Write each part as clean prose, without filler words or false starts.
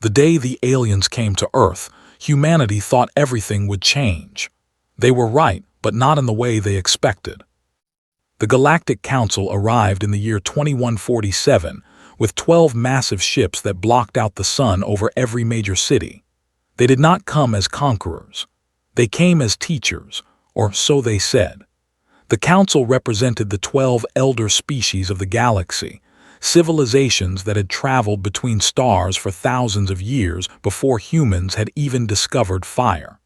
The day the aliens came to Earth, humanity thought everything would change. They were right, but not in the way they expected. The Galactic Council arrived in the year 2147 with 12 massive ships that blocked out the sun over every major city. They did not come as conquerors. They came as teachers, or so they said. The Council represented the 12 elder species of the galaxy, civilizations that had traveled between stars for thousands of years before humans had even discovered fire.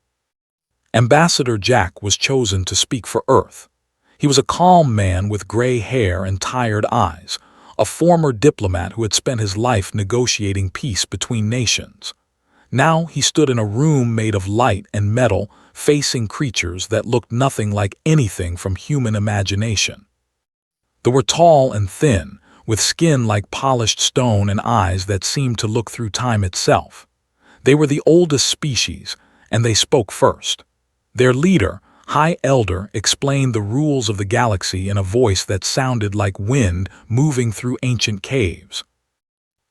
Ambassador Jack was chosen to speak for Earth. He was a calm man with gray hair and tired eyes, a former diplomat who had spent his life negotiating peace between nations. Now he stood in a room made of light and metal, facing creatures that looked nothing like anything from human imagination. They were tall and thin, with skin like polished stone and eyes that seemed to look through time itself. They were the oldest species, and they spoke first. Their leader, High Elder, explained the rules of the galaxy in a voice that sounded like wind moving through ancient caves.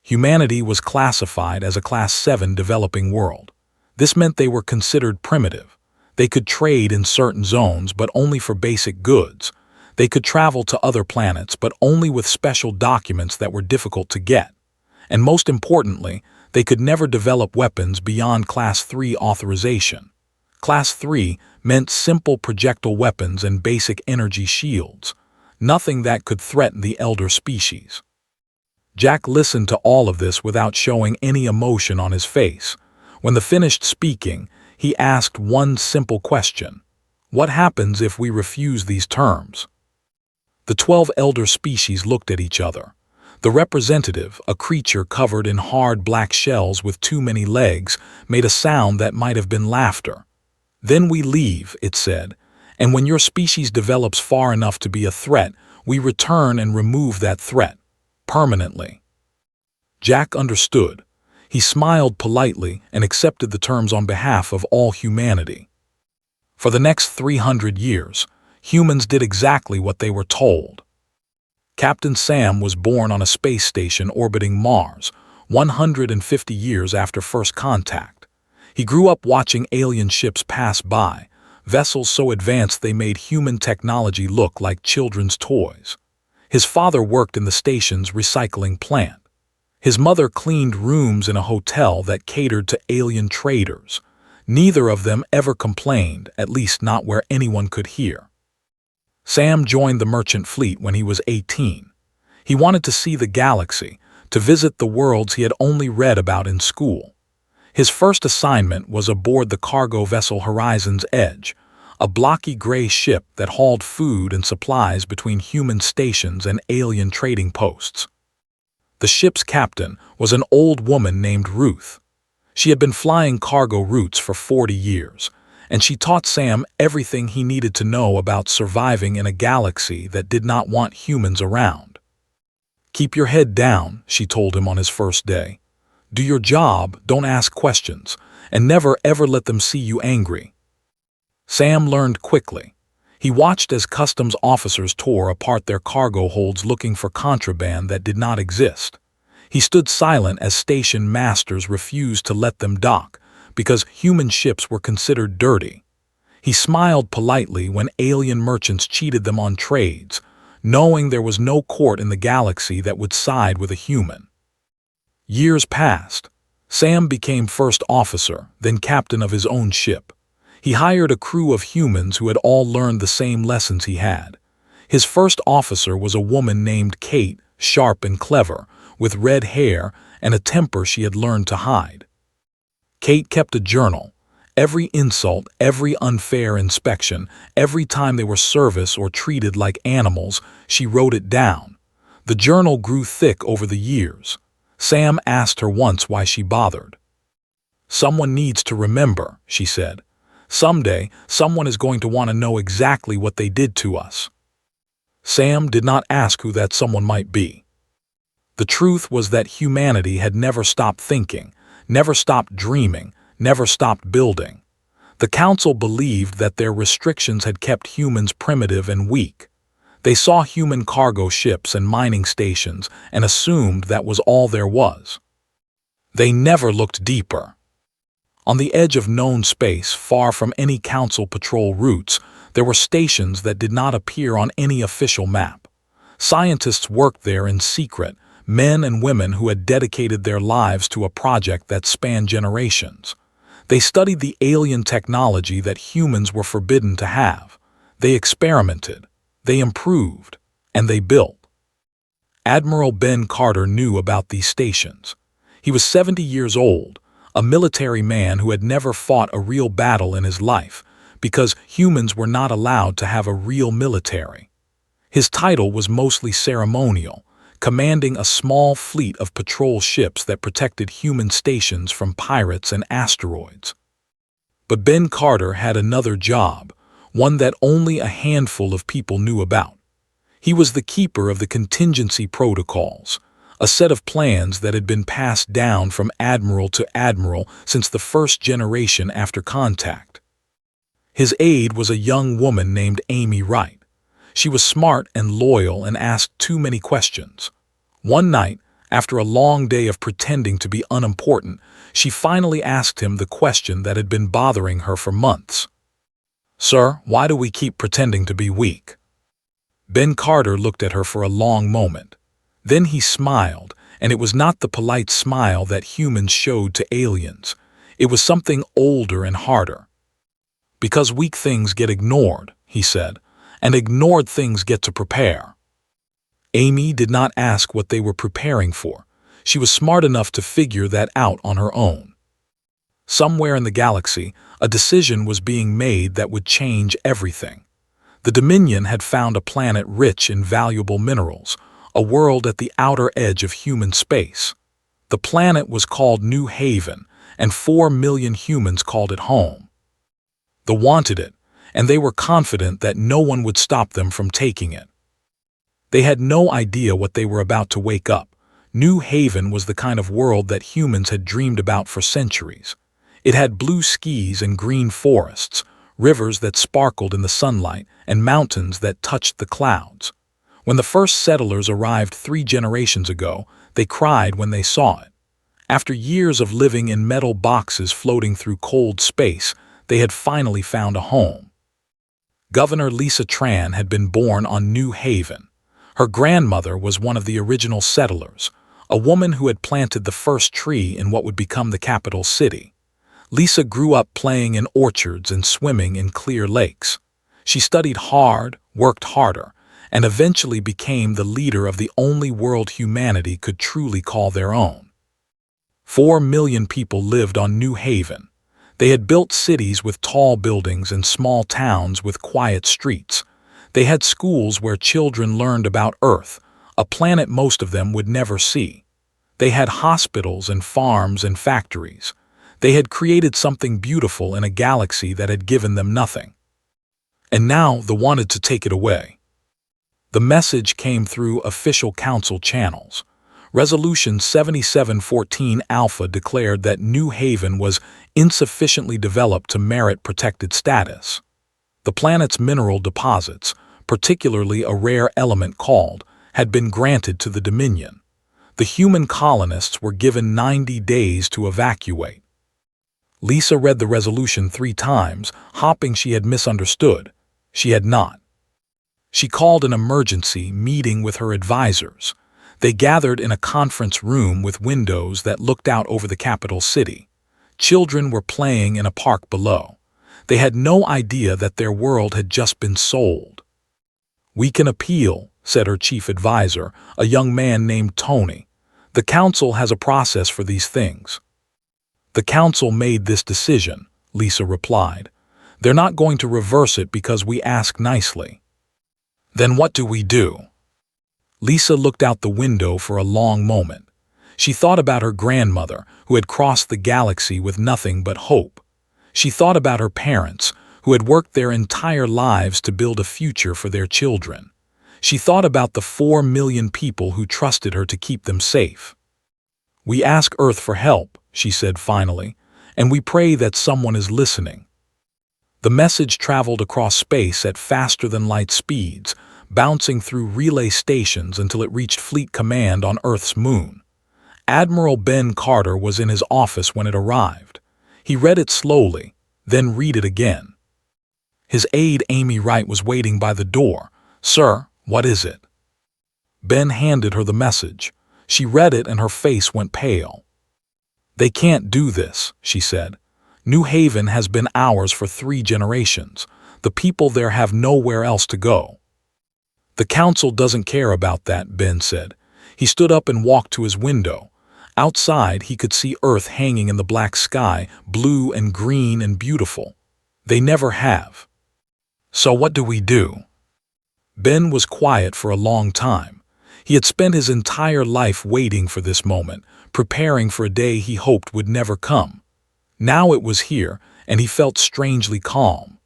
Humanity was classified as a Class 7 developing world. This meant they were considered primitive. They could trade in certain zones, but only for basic goods. They could travel to other planets, but only with special documents that were difficult to get. And most importantly, they could never develop weapons beyond Class 3 authorization. Class 3 meant simple projectile weapons and basic energy shields, nothing that could threaten the elder species. Jack listened to all of this without showing any emotion on his face. When they finished speaking, he asked one simple question: what happens if we refuse these terms? The 12 elder species looked at each other. The representative, a creature covered in hard black shells with too many legs, made a sound that might have been laughter. "Then we leave," it said, "and when your species develops far enough to be a threat, we return and remove that threat, permanently." Jack understood. He smiled politely and accepted the terms on behalf of all humanity. For the next 300 years, humans did exactly what they were told. Captain Sam was born on a space station orbiting Mars, 150 years after first contact. He grew up watching alien ships pass by, vessels so advanced they made human technology look like children's toys. His father worked in the station's recycling plant. His mother cleaned rooms in a hotel that catered to alien traders. Neither of them ever complained, at least not where anyone could hear. Sam joined the merchant fleet when he was 18. He wanted to see the galaxy, to visit the worlds he had only read about in school. His first assignment was aboard the cargo vessel Horizon's Edge, a blocky gray ship that hauled food and supplies between human stations and alien trading posts. The ship's captain was an old woman named Ruth. She had been flying cargo routes for 40 years, and she taught Sam everything he needed to know about surviving in a galaxy that did not want humans around. "Keep your head down," she told him on his first day. "Do your job, don't ask questions, and never ever let them see you angry." Sam learned quickly. He watched as customs officers tore apart their cargo holds looking for contraband that did not exist. He stood silent as station masters refused to let them dock, because human ships were considered dirty. He smiled politely when alien merchants cheated them on trades, knowing there was no court in the galaxy that would side with a human. Years passed. Sam became first officer, then captain of his own ship. He hired a crew of humans who had all learned the same lessons he had. His first officer was a woman named Kate, sharp and clever, with red hair and a temper she had learned to hide. Kate kept a journal. Every insult, every unfair inspection, every time they were serviced or treated like animals, she wrote it down. The journal grew thick over the years. Sam asked her once why she bothered. "Someone needs to remember," she said. "Someday, someone is going to want to know exactly what they did to us." Sam did not ask who that someone might be. The truth was that humanity had never stopped thinking, never stopped dreaming, never stopped building. The Council believed that their restrictions had kept humans primitive and weak. They saw human cargo ships and mining stations and assumed that was all there was. They never looked deeper. On the edge of known space, far from any Council patrol routes, there were stations that did not appear on any official map. Scientists worked there in secret, men and women who had dedicated their lives to a project that spanned generations. They studied the alien technology that humans were forbidden to have. They experimented, they improved, and they built. Admiral Ben Carter knew about these stations. He was 70 years old, a military man who had never fought a real battle in his life, because humans were not allowed to have a real military. His title was mostly ceremonial, commanding a small fleet of patrol ships that protected human stations from pirates and asteroids. But Ben Carter had another job, one that only a handful of people knew about. He was the keeper of the contingency protocols, a set of plans that had been passed down from admiral to admiral since the first generation after contact. His aide was a young woman named Amy Wright. She was smart and loyal and asked too many questions. One night, after a long day of pretending to be unimportant, she finally asked him the question that had been bothering her for months. "Sir, why do we keep pretending to be weak?" Ben Carter looked at her for a long moment. Then he smiled, and it was not the polite smile that humans showed to aliens. It was something older and harder. "Because weak things get ignored," he said, "and ignored things get to prepare." Amy did not ask what they were preparing for. She was smart enough to figure that out on her own. Somewhere in the galaxy, a decision was being made that would change everything. The Dominion had found a planet rich in valuable minerals, a world at the outer edge of human space. The planet was called New Haven, and 4 million humans called it home. They wanted it, and they were confident that no one would stop them from taking it. They had no idea what they were about to wake up. New Haven was the kind of world that humans had dreamed about for centuries. It had blue skies and green forests, rivers that sparkled in the sunlight, and mountains that touched the clouds. When the first settlers arrived 3 generations ago, they cried when they saw it. After years of living in metal boxes floating through cold space, they had finally found a home. Governor Lisa Tran had been born on New Haven. Her grandmother was one of the original settlers, a woman who had planted the first tree in what would become the capital city. Lisa grew up playing in orchards and swimming in clear lakes. She studied hard, worked harder, and eventually became the leader of the only world humanity could truly call their own. 4 million people lived on New Haven. They had built cities with tall buildings and small towns with quiet streets. They had schools where children learned about Earth, a planet most of them would never see. They had hospitals and farms and factories. They had created something beautiful in a galaxy that had given them nothing. And now they wanted to take it away. The message came through official council channels. Resolution 7714 Alpha declared that New Haven was insufficiently developed to merit protected status. The planet's mineral deposits, particularly a rare element called, had been granted to the Dominion. The human colonists were given 90 days to evacuate. Lisa read the resolution 3 times, hoping she had misunderstood. She had not. She called an emergency meeting with her advisors. They gathered in a conference room with windows that looked out over the capital city. Children were playing in a park below. They had no idea that their world had just been sold. "We can appeal," said her chief advisor, a young man named Tony. "The council has a process for these things." "The council made this decision," Lisa replied. "They're not going to reverse it because we ask nicely." "Then what do we do?" Lisa looked out the window for a long moment. She thought about her grandmother, who had crossed the galaxy with nothing but hope. She thought about her parents, who had worked their entire lives to build a future for their children. She thought about the 4 million people who trusted her to keep them safe. "We ask Earth for help," she said finally, "and we pray that someone is listening." The message traveled across space at faster-than-light speeds, bouncing through relay stations until it reached Fleet Command on Earth's moon. Admiral Ben Carter was in his office when it arrived. He read it slowly, then read it again. His aide Amy Wright was waiting by the door. "Sir, what is it?" Ben handed her the message. She read it and her face went pale. "They can't do this," she said. "New Haven has been ours for 3 generations. The people there have nowhere else to go." "The council doesn't care about that," Ben said. He stood up and walked to his window. Outside, he could see Earth hanging in the black sky, blue and green and beautiful. They never have. "So what do we do?" Ben was quiet for a long time. He had spent his entire life waiting for this moment, preparing for a day he hoped would never come. Now it was here, and he felt strangely calm.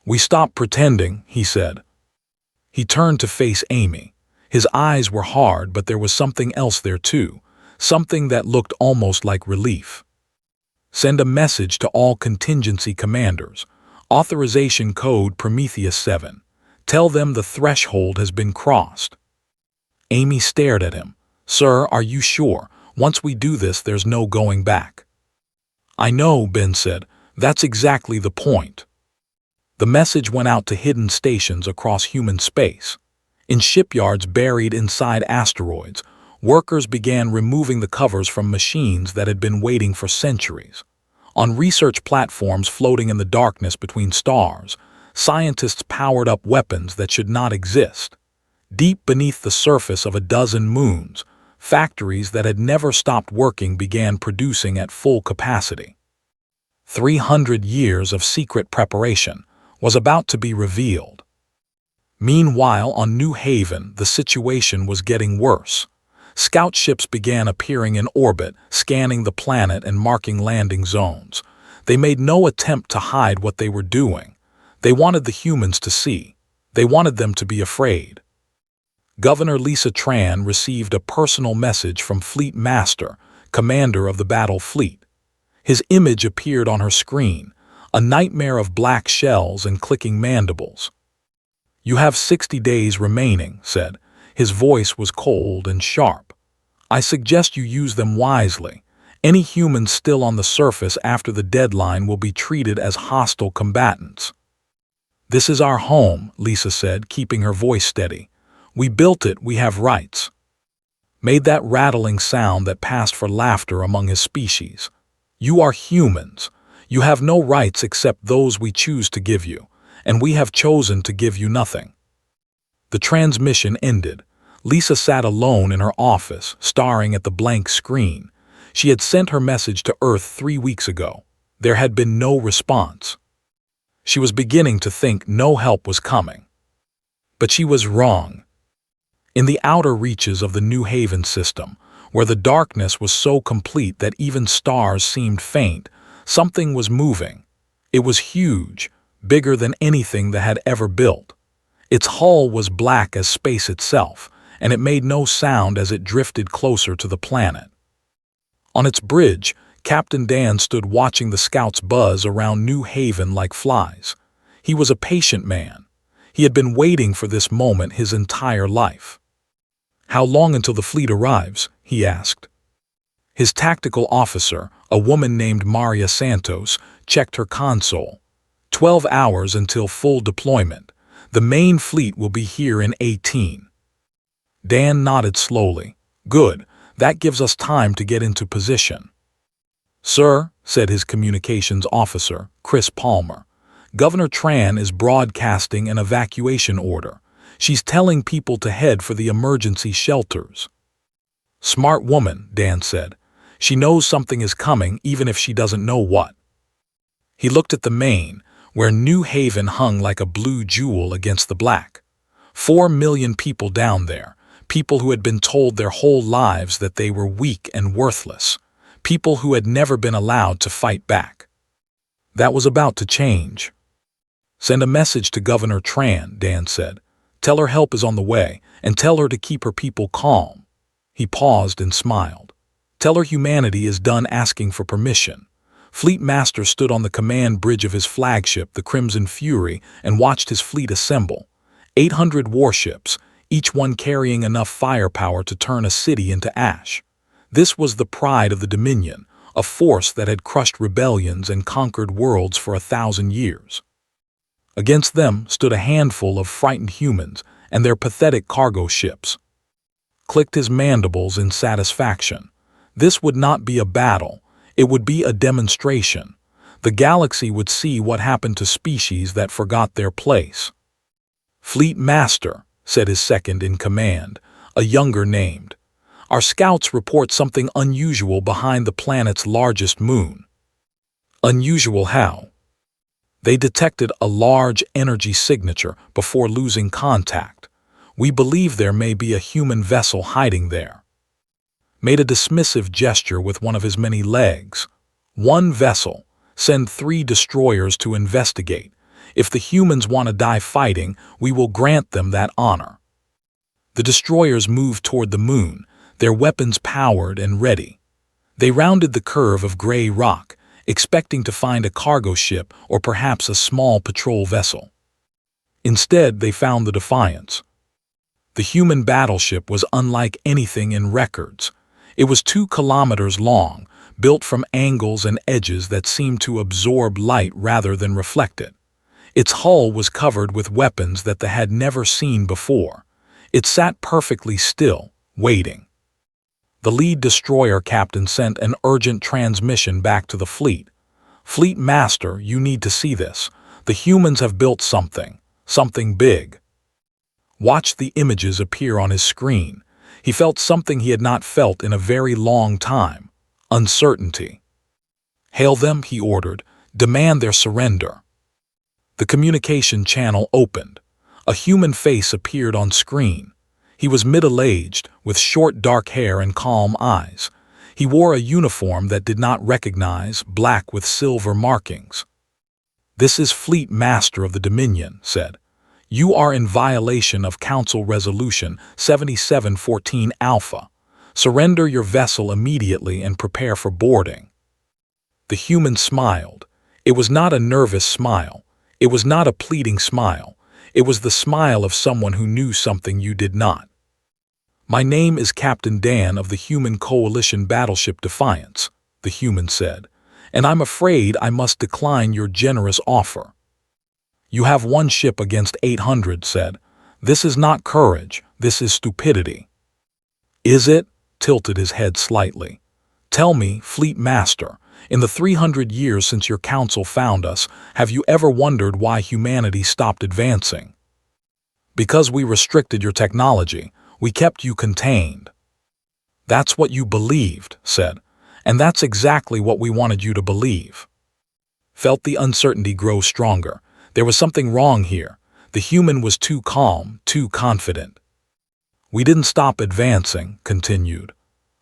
"We stop pretending," he said. He turned to face Amy. His eyes were hard, but there was something else there too, something that looked almost like relief. "Send a message to all contingency commanders. Authorization code Prometheus 7. Tell them the threshold has been crossed." Amy stared at him. "Sir, are you sure? Once we do this, there's no going back." "I know," Ben said. "That's exactly the point." The message went out to hidden stations across human space. In shipyards buried inside asteroids, workers began removing the covers from machines that had been waiting for centuries. On research platforms floating in the darkness between stars, scientists powered up weapons that should not exist. Deep beneath the surface of a dozen moons, factories that had never stopped working began producing at full capacity. 300 years of secret preparation was about to be revealed. Meanwhile, on New Haven, the situation was getting worse. Scout ships began appearing in orbit, scanning the planet and marking landing zones. They made no attempt to hide what they were doing. They wanted the humans to see. They wanted them to be afraid. Governor Lisa Tran received a personal message from Fleet Master, commander of the battle fleet. His image appeared on her screen, a nightmare of black shells and clicking mandibles. "You have 60 days remaining," said. His voice was cold and sharp. "I suggest you use them wisely. Any humans still on the surface after the deadline will be treated as hostile combatants." "This is our home," Lisa said, keeping her voice steady. "We built it, we have rights." Made that rattling sound that passed for laughter among his species. "You are humans. You have no rights except those we choose to give you, and we have chosen to give you nothing." The transmission ended. Lisa sat alone in her office, staring at the blank screen. She had sent her message to Earth 3 weeks ago. There had been no response. She was beginning to think no help was coming. But she was wrong. In the outer reaches of the New Haven system, where the darkness was so complete that even stars seemed faint, something was moving. It was huge, bigger than anything that had ever built. Its hull was black as space itself, and it made no sound as it drifted closer to the planet. On its bridge, Captain Dan stood watching the scouts buzz around New Haven like flies. He was a patient man. He had been waiting for this moment his entire life. "How long until the fleet arrives?" he asked. His tactical officer, a woman named Maria Santos, checked her console. 12 hours until full deployment. The main fleet will be here in 18. Dan nodded slowly. "Good. That gives us time to get into position." "Sir," said his communications officer, Chris Palmer, "Governor Tran is broadcasting an evacuation order. She's telling people to head for the emergency shelters." "Smart woman," Dan said. "She knows something is coming even if she doesn't know what." He looked at the main, where New Haven hung like a blue jewel against the black. 4 million people down there, people who had been told their whole lives that they were weak and worthless, people who had never been allowed to fight back. That was about to change. "Send a message to Governor Tran," Dan said. "Tell her help is on the way, and tell her to keep her people calm." He paused and smiled. "Tell her humanity is done asking for permission." Fleet Master stood on the command bridge of his flagship, the Crimson Fury, and watched his fleet assemble. 800 warships, each one carrying enough firepower to turn a city into ash. This was the pride of the Dominion, a force that had crushed rebellions and conquered worlds for 1,000 years. Against them stood a handful of frightened humans and their pathetic cargo ships. Clicked his mandibles in satisfaction. This would not be a battle, it would be a demonstration. The galaxy would see what happened to species that forgot their place. "Fleet Master," said his second in command, a younger named, "our scouts report something unusual behind the planet's largest moon." "Unusual how?" "They detected a large energy signature before losing contact. We believe there may be a human vessel hiding there." Made a dismissive gesture with one of his many legs. "One vessel. Send 3 destroyers to investigate. If the humans want to die fighting, we will grant them that honor." The destroyers moved toward the moon, their weapons powered and ready. They rounded the curve of gray rock, expecting to find a cargo ship or perhaps a small patrol vessel. Instead, they found the Defiance. The human battleship was unlike anything in records. It was 2 kilometers long, built from angles and edges that seemed to absorb light rather than reflect it. Its hull was covered with weapons that they had never seen before. It sat perfectly still, waiting. The lead destroyer captain sent an urgent transmission back to the fleet. "Fleet Master, you need to see this. The humans have built something big." Watched the images appear on his screen. He felt something he had not felt in a very long time: uncertainty. "Hail them," he ordered. "Demand their surrender." The communication channel opened. A human face appeared on screen. He was middle-aged, with short dark hair and calm eyes. He wore a uniform that did not recognize, black with silver markings. "This is Fleet Master of the Dominion," said. "You are in violation of Council Resolution 7714 Alpha. Surrender your vessel immediately and prepare for boarding." The human smiled. It was not a nervous smile. It was not a pleading smile. It was the smile of someone who knew something you did not. "My name is Captain Dan of the Human Coalition Battleship Defiance," the human said, "and I'm afraid I must decline your generous offer." "You have 1 ship against 800, said. "This is not courage, this is stupidity." "Is it?" Tilted his head slightly. "Tell me, Fleet Master, in the 300 years since your council found us, have you ever wondered why humanity stopped advancing?" "Because we restricted your technology. We kept you contained." "That's what you believed," said, "and that's exactly what we wanted you to believe." Felt the uncertainty grow stronger. There was something wrong here. The human was too calm, too confident. "We didn't stop advancing," continued.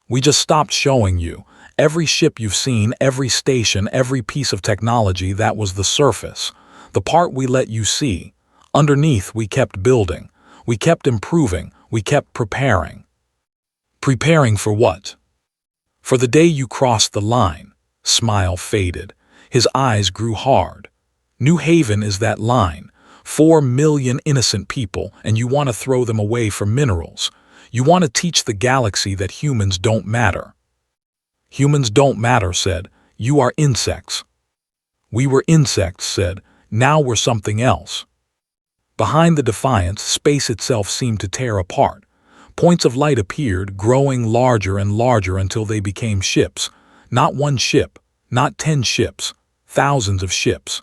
"We just stopped showing you. Every ship you've seen, every station, every piece of technology, that was the surface. The part we let you see. Underneath, we kept building. We kept improving. We kept preparing." "Preparing for what?" "For the day you crossed the line." Smile faded. His eyes grew hard. "New Haven is that line. 4 million innocent people, and you want to throw them away for minerals. You want to teach the galaxy that humans don't matter." "Humans don't matter," said. "You are insects." "We were insects," said. "Now we're something else." Behind the Defiance, space itself seemed to tear apart. Points of light appeared, growing larger and larger until they became ships. Not 1 ship, not 10 ships, thousands of ships.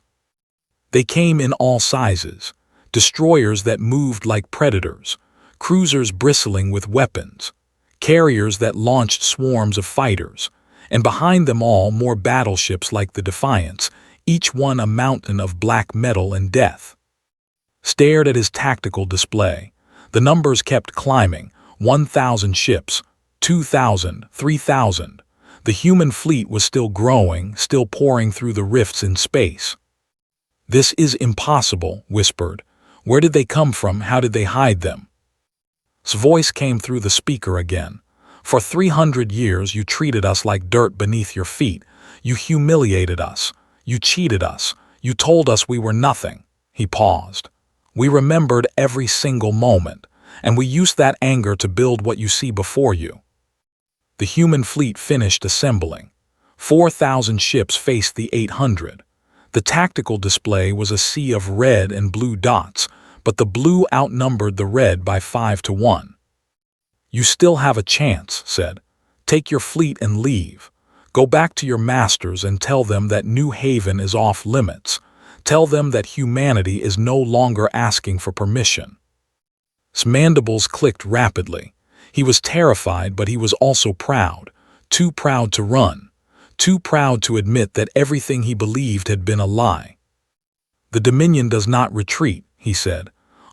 They came in all sizes. Destroyers that moved like predators, cruisers bristling with weapons, carriers that launched swarms of fighters, and behind them all more battleships like the Defiance, each one a mountain of black metal and death. Stared at his tactical display. The numbers kept climbing. 1,000 ships, 2,000, 3,000. The human fleet was still growing, still pouring through the rifts in space. "This is impossible," whispered. "Where did they come from? How did they hide them?" His voice came through the speaker again. "For 300 years you treated us like dirt beneath your feet. You humiliated us. You cheated us. You told us we were nothing." He paused. "We remembered every single moment, and we used that anger to build what you see before you." The human fleet finished assembling. 4,000 ships faced the 800. The tactical display was a sea of red and blue dots, but the blue outnumbered the red by 5-1. "You still have a chance," said. "Take your fleet and leave. Go back to your masters and tell them that New Haven is off limits. Tell them that humanity is no longer asking for permission." His mandibles clicked rapidly. He was terrified, but he was also proud. Too proud to run. Too proud to admit that everything he believed had been a lie. "The Dominion does not retreat," he said.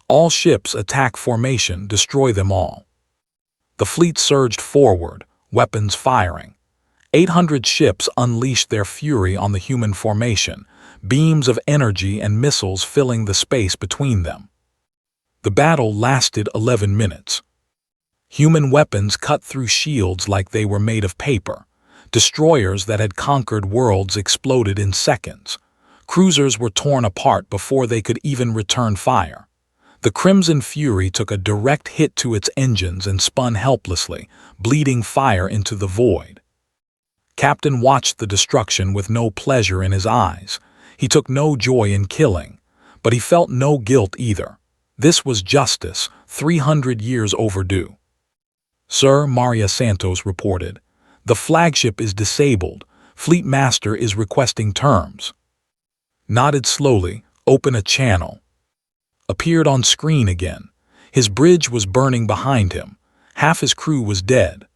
"All ships attack formation, destroy them all." The fleet surged forward, weapons firing. 800 ships unleashed their fury on the human formation, beams of energy and missiles filling the space between them. The battle lasted 11 minutes. Human weapons cut through shields like they were made of paper. Destroyers that had conquered worlds exploded in seconds. Cruisers were torn apart before they could even return fire. The Crimson Fury took a direct hit to its engines and spun helplessly, bleeding fire into the void. Captain watched the destruction with no pleasure in his eyes. He took no joy in killing, but he felt no guilt either. This was justice, 300 years overdue. "Sir," Maria Santos reported, "the flagship is disabled. Fleet Master is requesting terms." Nodded slowly, "Open a channel." Appeared on screen again. His bridge was burning behind him. Half his crew was dead.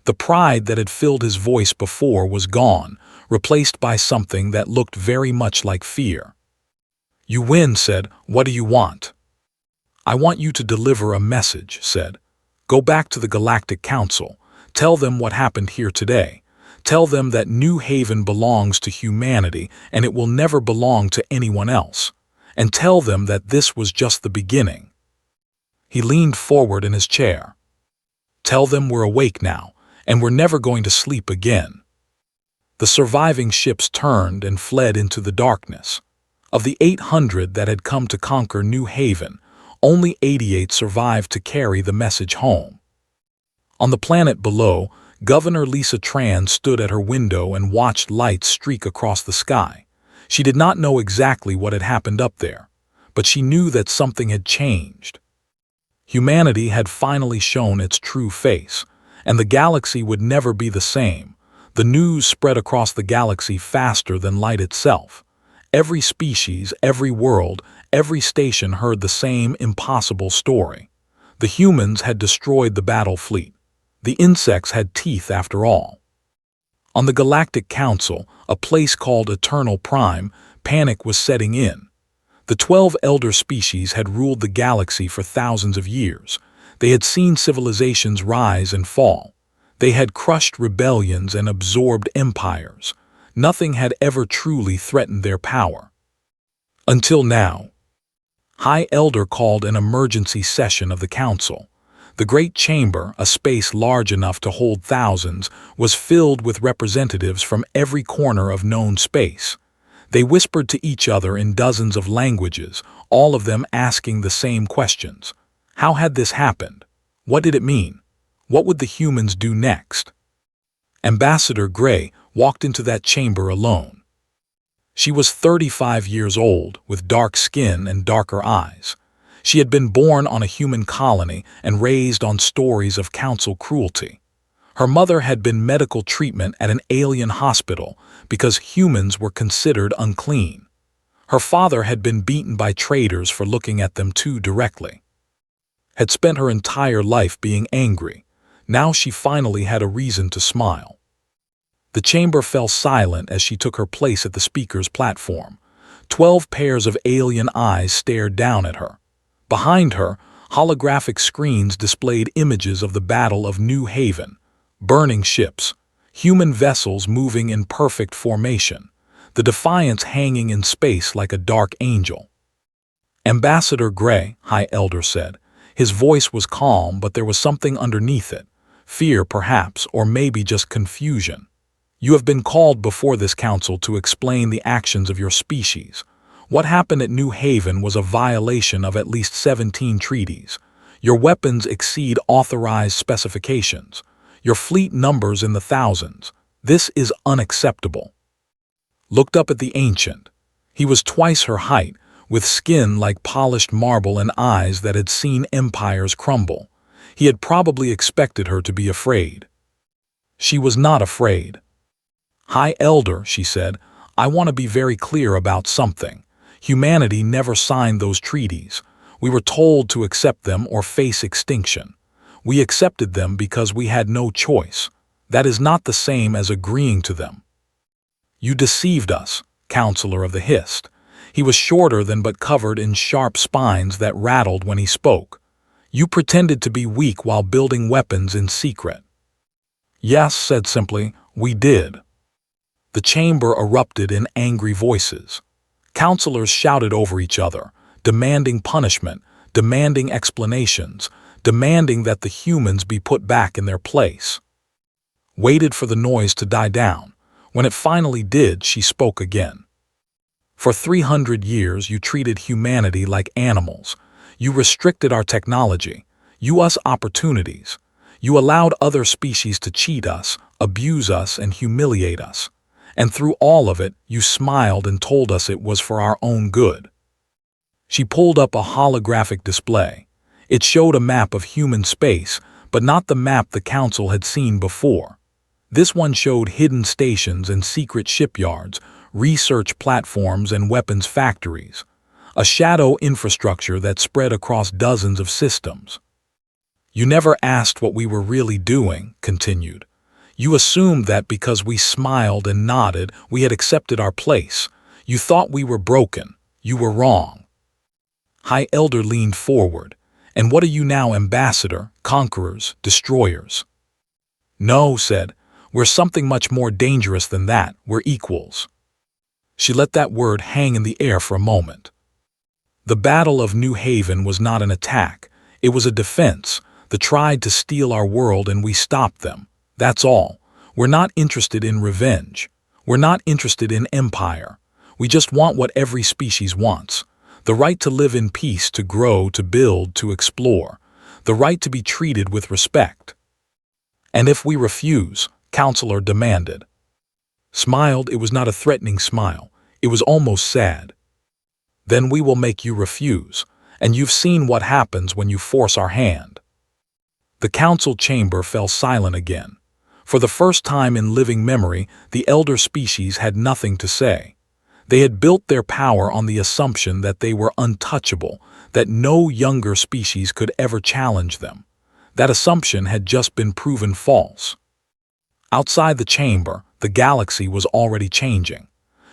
The pride that had filled his voice before was gone, replaced by something that looked very much like fear. "You win," said. "What do you want?" "I want you to deliver a message," said. "Go back to the Galactic Council. Tell them what happened here today. Tell them that New Haven belongs to humanity and it will never belong to anyone else. And tell them that this was just the beginning." He leaned forward in his chair. "Tell them we're awake now, and we're never going to sleep again." The surviving ships turned and fled into the darkness. Of the 800 that had come to conquer New Haven, only 88 survived to carry the message home. On the planet below, Governor Lisa Tran stood at her window and watched lights streak across the sky. She did not know exactly what had happened up there, but she knew that something had changed. Humanity had finally shown its true face, and the galaxy would never be the same. The news spread across the galaxy faster than light itself. Every species, every world, every station heard the same impossible story. The humans had destroyed the battle fleet. The insects had teeth after all. On the Galactic Council, a place called Eternal Prime, panic was setting in. The 12 elder species had ruled the galaxy for thousands of years. They had seen civilizations rise and fall. They had crushed rebellions and absorbed empires. Nothing had ever truly threatened their power. Until now. High Elder called an emergency session of the council. The great chamber, a space large enough to hold thousands, was filled with representatives from every corner of known space. They whispered to each other in dozens of languages, all of them asking the same questions. How had this happened? What did it mean? What would the humans do next? Ambassador Gray walked into that chamber alone. She was 35 years old, with dark skin and darker eyes. She had been born on a human colony and raised on stories of council cruelty. Her mother had been medical treatment at an alien hospital because humans were considered unclean. Her father had been beaten by traitors for looking at them too directly. Had spent her entire life being angry. Now she finally had a reason to smile. The chamber fell silent as she took her place at the speaker's platform. 12 pairs of alien eyes stared down at her. Behind her, holographic screens displayed images of the Battle of New Haven, burning ships, human vessels moving in perfect formation, the Defiance hanging in space like a dark angel. Ambassador Gray, High Elder said. His voice was calm, but there was something underneath it. Fear, perhaps, or maybe just confusion. You have been called before this council to explain the actions of your species. What happened at New Haven was a violation of at least 17 treaties. Your weapons exceed authorized specifications. Your fleet numbers in the thousands. This is unacceptable." Looked up at the ancient. He was twice her height, with skin like polished marble and eyes that had seen empires crumble. He had probably expected her to be afraid. She was not afraid. "High Elder," she said, "I want to be very clear about something. Humanity never signed those treaties. We were told to accept them or face extinction. We accepted them because we had no choice. That is not the same as agreeing to them." "You deceived us, Counselor of the Hist." He was shorter than but covered in sharp spines that rattled when he spoke. "You pretended to be weak while building weapons in secret." "Yes," said simply, "we did." The chamber erupted in angry voices. Counselors shouted over each other, demanding punishment, demanding explanations, demanding that the humans be put back in their place. Waited for the noise to die down. When it finally did, she spoke again. "For 300 years you treated humanity like animals. You restricted our technology. You us opportunities. You allowed other species to cheat us, abuse us, and humiliate us. And through all of it, you smiled and told us it was for our own good." She pulled up a holographic display. It showed a map of human space, but not the map the Council had seen before. This one showed hidden stations and secret shipyards, research platforms and weapons factories, a shadow infrastructure that spread across dozens of systems. "You never asked what we were really doing," continued. "You assumed that because we smiled and nodded, we had accepted our place. You thought we were broken. You were wrong." High Elder leaned forward. "And what are you now, Ambassador, Conquerors, Destroyers?" "No," said, "we're something much more dangerous than that. We're equals." She let that word hang in the air for a moment. The Battle of New Haven was not an attack. It was a defense. They tried to steal our world and we stopped them. That's all. We're not interested in revenge. We're not interested in empire. We just want what every species wants. The right to live in peace, to grow, to build, to explore. The right to be treated with respect. "And if we refuse?" Counselor demanded. Smiled. It was not a threatening smile. It was almost sad. "Then we will make you refuse. And you've seen what happens when you force our hand." The council chamber fell silent again. For the first time in living memory, the elder species had nothing to say. They had built their power on the assumption that they were untouchable, that no younger species could ever challenge them. That assumption had just been proven false. Outside the chamber, the galaxy was already changing.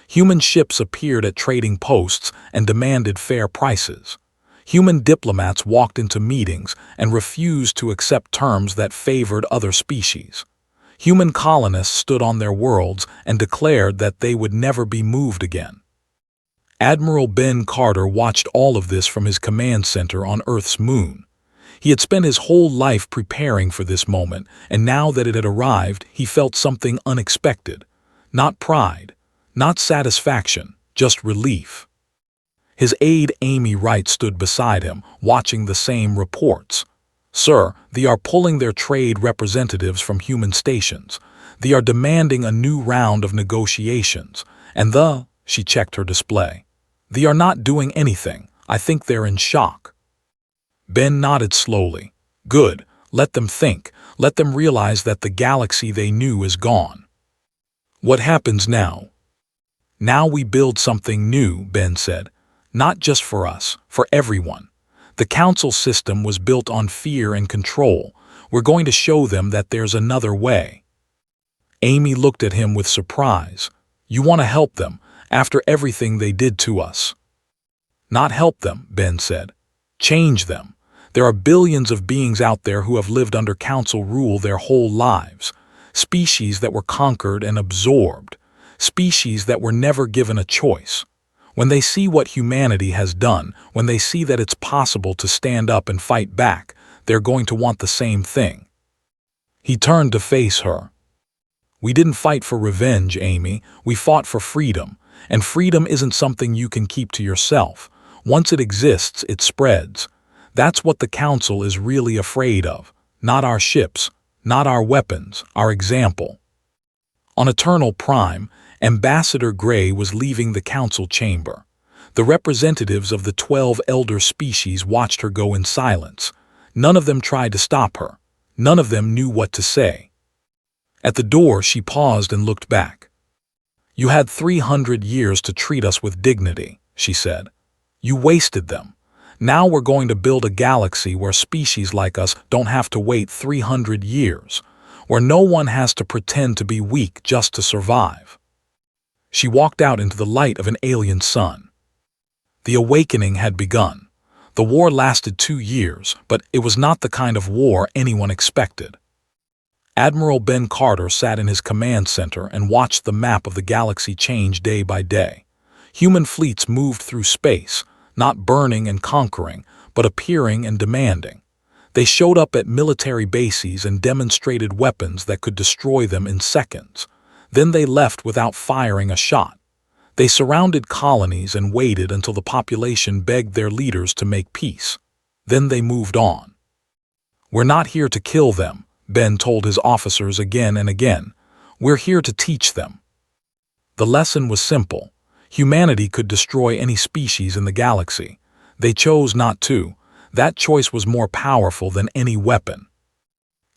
Human ships appeared at trading posts and demanded fair prices. Human diplomats walked into meetings and refused to accept terms that favored other species. Human colonists stood on their worlds and declared that they would never be moved again. Admiral Ben Carter watched all of this from his command center on Earth's moon. He had spent his whole life preparing for this moment, and now that it had arrived, he felt something unexpected. Not pride, not satisfaction, just relief. His aide Amy Wright stood beside him, watching the same reports. "Sir, they are pulling their trade representatives from human stations. They are demanding a new round of negotiations. And she checked her display. "They are not doing anything. I think they're in shock." Ben nodded slowly. "Good. Let them think. Let them realize that the galaxy they knew is gone." "What happens now?" "Now we build something new," Ben said. "Not just for us, for everyone. The council system was built on fear and control. We're going to show them that there's another way." Amy looked at him with surprise. "You want to help them, after everything they did to us?" "Not help them," Ben said. "Change them. There are billions of beings out there who have lived under council rule their whole lives. Species that were conquered and absorbed. Species that were never given a choice. When they see what humanity has done, when they see that it's possible to stand up and fight back, they're going to want the same thing." He turned to face her. "We didn't fight for revenge, Amy. We fought for freedom. And freedom isn't something you can keep to yourself. Once it exists, it spreads. That's what the council is really afraid of. Not our ships, not our weapons, our example. On Eternal Prime, Ambassador Gray was leaving the council chamber. The representatives of the 12 elder species watched her go in silence. None of them tried to stop her. None of them knew what to say. At the door, she paused and looked back. "You had 300 years to treat us with dignity," she said. "You wasted them. Now we're going to build a galaxy where species like us don't have to wait 300 years, where no one has to pretend to be weak just to survive." She walked out into the light of an alien sun. The awakening had begun. The war lasted 2 years, but it was not the kind of war anyone expected. Admiral Ben Carter sat in his command center and watched the map of the galaxy change day by day. Human fleets moved through space, not burning and conquering, but appearing and demanding. They showed up at military bases and demonstrated weapons that could destroy them in seconds. Then they left without firing a shot. They surrounded colonies and waited until the population begged their leaders to make peace. Then they moved on. "We're not here to kill them," Ben told his officers again and again. "We're here to teach them." The lesson was simple. Humanity could destroy any species in the galaxy. They chose not to. That choice was more powerful than any weapon.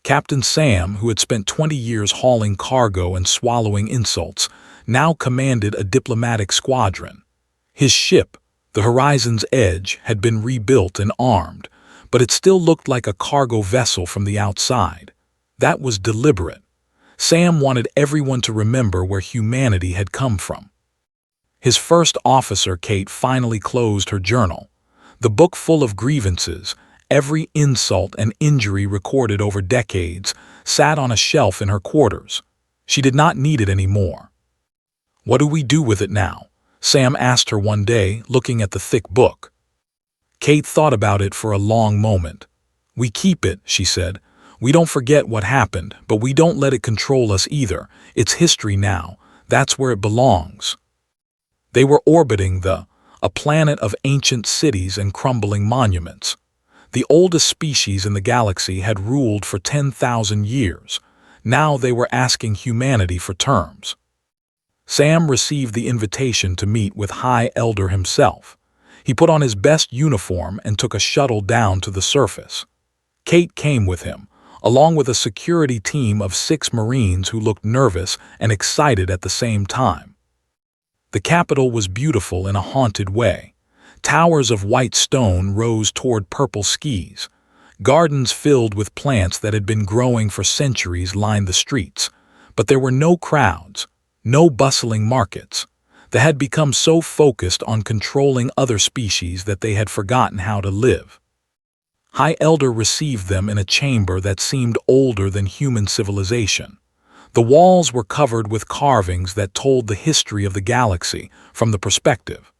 Captain Sam, who had spent 20 years hauling cargo and swallowing insults, now commanded a diplomatic squadron. His ship, the Horizon's Edge, had been rebuilt and armed, but it still looked like a cargo vessel from the outside. That was deliberate. Sam wanted everyone to remember where humanity had come from. His first officer, Kate, finally closed her journal. The book full of grievances, every insult and injury recorded over decades, sat on a shelf in her quarters. She did not need it anymore. "What do we do with it now?" Sam asked her one day, looking at the thick book. Kate thought about it for a long moment. "We keep it," she said. "We don't forget what happened, but we don't let it control us either. It's history now. That's where it belongs." They were orbiting a planet of ancient cities and crumbling monuments. The oldest species in the galaxy had ruled for 10,000 years. Now they were asking humanity for terms. Sam received the invitation to meet with High Elder himself. He put on his best uniform and took a shuttle down to the surface. Kate came with him, along with a security team of 6 Marines who looked nervous and excited at the same time. The capital was beautiful in a haunted way. Towers of white stone rose toward purple skies. Gardens filled with plants that had been growing for centuries lined the streets, but there were no crowds, no bustling markets. They had become so focused on controlling other species that they had forgotten how to live. High Elder received them in a chamber that seemed older than human civilization. The walls were covered with carvings that told the history of the galaxy from the perspective.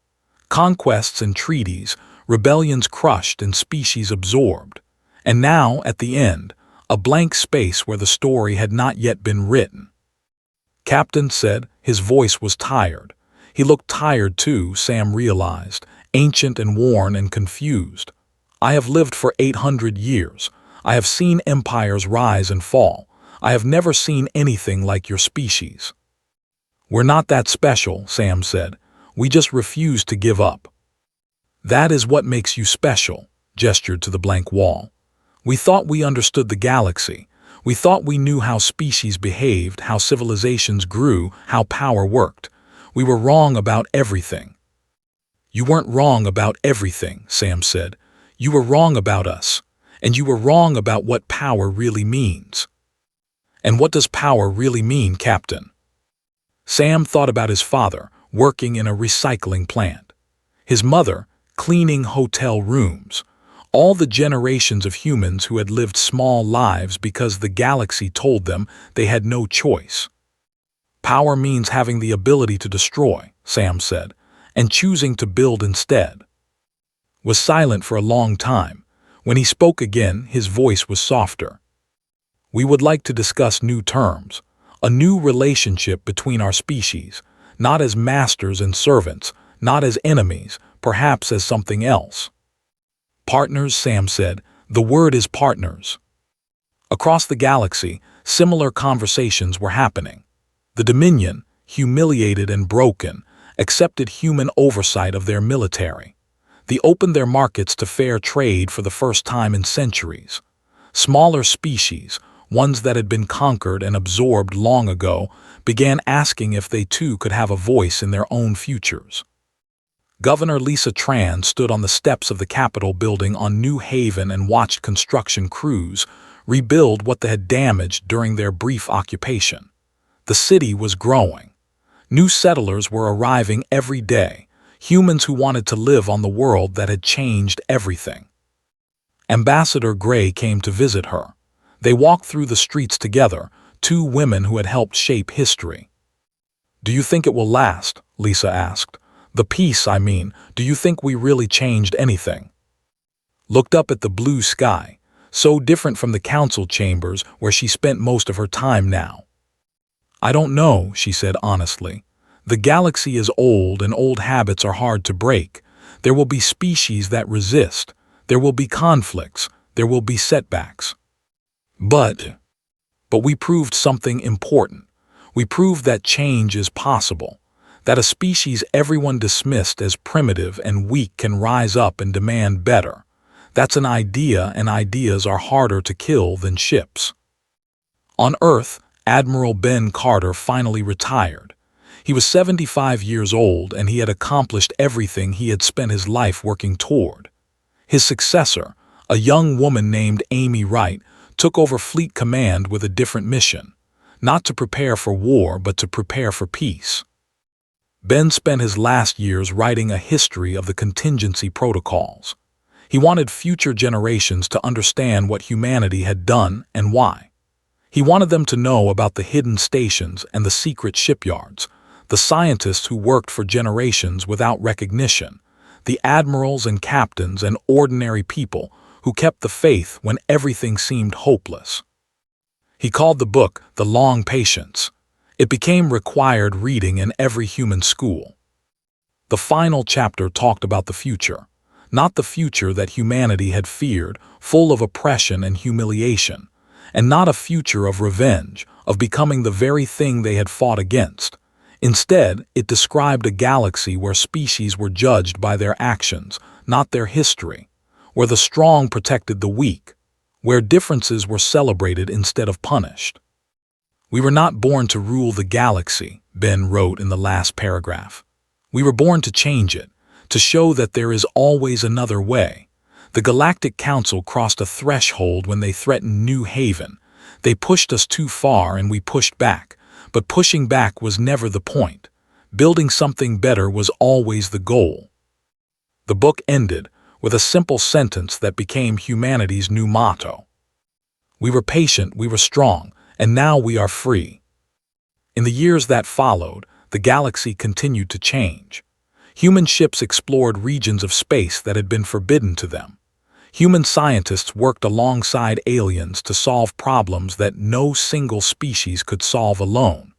Conquests and treaties, rebellions crushed and species absorbed. And now, at the end, a blank space where the story had not yet been written. "Captain," said, his voice was tired. He looked tired too, Sam realized, ancient and worn and confused. "I have lived for 800 years. I have seen empires rise and fall. I have never seen anything like your species." "We're not that special," Sam said. "We just refuse to give up." "That is what makes you special," gestured to the blank wall. "We thought we understood the galaxy. We thought we knew how species behaved, how civilizations grew, how power worked. We were wrong about everything." "You weren't wrong about everything," Sam said. "You were wrong about us. And you were wrong about what power really means." "And what does power really mean, Captain?" Sam thought about his father, working in a recycling plant. His mother, cleaning hotel rooms. All the generations of humans who had lived small lives because the galaxy told them they had no choice. "Power means having the ability to destroy," Sam said, "and choosing to build instead." Was silent for a long time. When he spoke again, his voice was softer. "We would like to discuss new terms, a new relationship between our species, not as masters and servants, not as enemies, perhaps as something else." "Partners," Sam said. "The word is partners." Across the galaxy, similar conversations were happening. The Dominion, humiliated and broken, accepted human oversight of their military. They opened their markets to fair trade for the first time in centuries. Smaller species, ones that had been conquered and absorbed long ago, began asking if they too could have a voice in their own futures. Governor Lisa Tran stood on the steps of the Capitol building on New Haven and watched construction crews rebuild what they had damaged during their brief occupation. The city was growing. New settlers were arriving every day, humans who wanted to live on the world that had changed everything. Ambassador Gray came to visit her. They walked through the streets together, two women who had helped shape history. "Do you think it will last?" Lisa asked. "The peace, I mean, do you think we really changed anything?" Looked up at the blue sky, so different from the council chambers where she spent most of her time now. "I don't know," she said honestly. "The galaxy is old and old habits are hard to break. There will be species that resist. There will be conflicts. There will be setbacks. But we proved something important. We proved that change is possible. That a species everyone dismissed as primitive and weak can rise up and demand better. That's an idea, and ideas are harder to kill than ships." On Earth, Admiral Ben Carter finally retired. He was 75 years old, and he had accomplished everything he had spent his life working toward. His successor, a young woman named Amy Wright, took over Fleet Command with a different mission, not to prepare for war but to prepare for peace. Ben spent his last years writing a history of the contingency protocols. He wanted future generations to understand what humanity had done and why. He wanted them to know about the hidden stations and the secret shipyards, the scientists who worked for generations without recognition, the admirals and captains and ordinary people who kept the faith when everything seemed hopeless. He called the book The Long Patience. It became required reading in every human school. The final chapter talked about the future, not the future that humanity had feared, full of oppression and humiliation, and not a future of revenge, of becoming the very thing they had fought against. Instead, it described a galaxy where species were judged by their actions, not their history, where the strong protected the weak, where differences were celebrated instead of punished. "We were not born to rule the galaxy," Ben wrote in the last paragraph. "We were born to change it, to show that there is always another way. The Galactic Council crossed a threshold when they threatened New Haven. They pushed us too far and we pushed back, but pushing back was never the point. Building something better was always the goal." The book ended with a simple sentence that became humanity's new motto. "We were patient, we were strong, and now we are free." In the years that followed, the galaxy continued to change. Human ships explored regions of space that had been forbidden to them. Human scientists worked alongside aliens to solve problems that no single species could solve alone.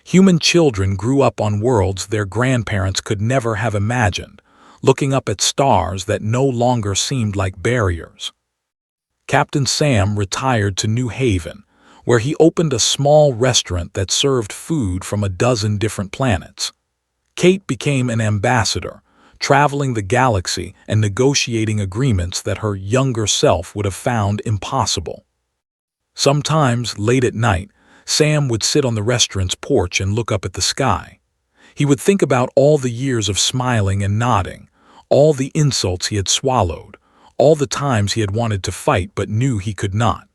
Human children grew up on worlds their grandparents could never have imagined, looking up at stars that no longer seemed like barriers. Captain Sam retired to New Haven, where he opened a small restaurant that served food from a dozen different planets. Kate became an ambassador, traveling the galaxy and negotiating agreements that her younger self would have found impossible. Sometimes, late at night, Sam would sit on the restaurant's porch and look up at the sky. He would think about all the years of smiling and nodding, all the insults he had swallowed, all the times he had wanted to fight but knew he could not.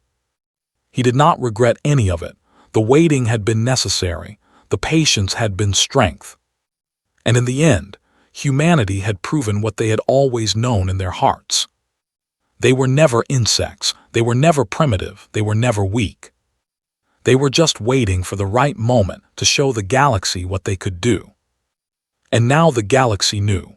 He did not regret any of it. The waiting had been necessary, the patience had been strength. And in the end, humanity had proven what they had always known in their hearts. They were never insects, they were never primitive, they were never weak. They were just waiting for the right moment to show the galaxy what they could do. And now the galaxy knew.